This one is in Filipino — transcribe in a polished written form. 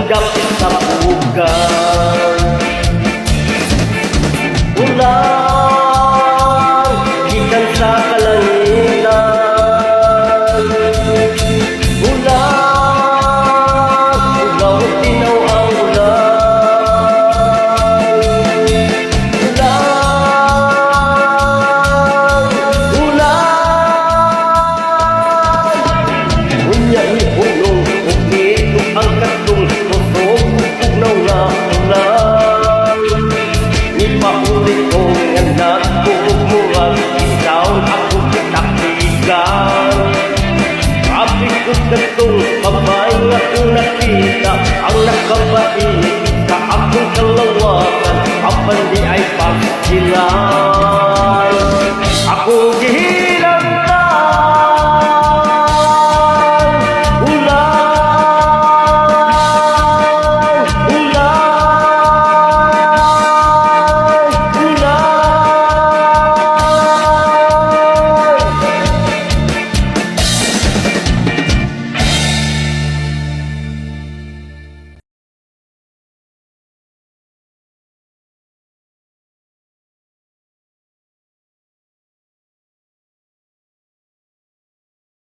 dapit sa bugan. Ulan, gikan sa kalangitan. Ulan, ugaw tinaw ang ulan. Ulan, unya ihulong ug nito ang katong kusog ugnaw nga ulan. Ipaulit ko nga nagbubuhat ikaw ako kitaktigan. Kapit ko katong kamay nga kung nakita ang nakabait sa akong kalawakan apan di ay pagsilan. Akong